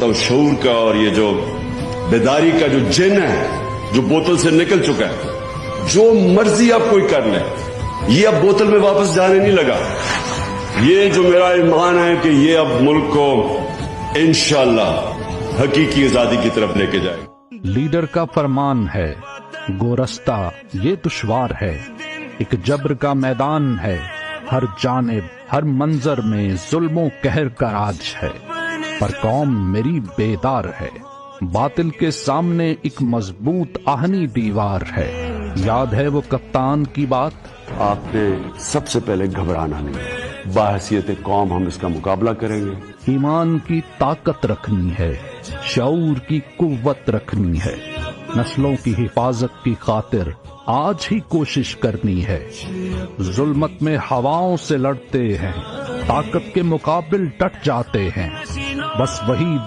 समझता हूँ शऊर का और ये जो बेदारी का जो जिन है जो बोतल से निकल चुका है, जो मर्जी आप कोई कर ले, ये अब बोतल में वापस जाने नहीं लगा। ये जो मेरा ईमान है कि ये अब मुल्क को इंशाअल्लाह हकीकी आजादी की तरफ लेके जाएगा। लीडर का फरमान है, गोरस्ता ये दुश्वार है, एक जबर का मैदान है, हर जानिब हर मंजर में जुल्मों कहर का राज है, पर कौम मेरी बेदार है, बातिल के सामने एक मजबूत आहनी दीवार है। याद है वो कप्तान की बात, आपने सबसे पहले घबराना नहीं, बाहसियत कौम हम इसका मुकाबला करेंगे। ईमान की ताकत रखनी है, शऊर की कुव्वत रखनी है, नस्लों की हिफाजत की खातिर आज ही कोशिश करनी है। जुल्मत में हवाओं से लड़ते हैं, ताकत के मुकाबिल डट जाते हैं, बस वही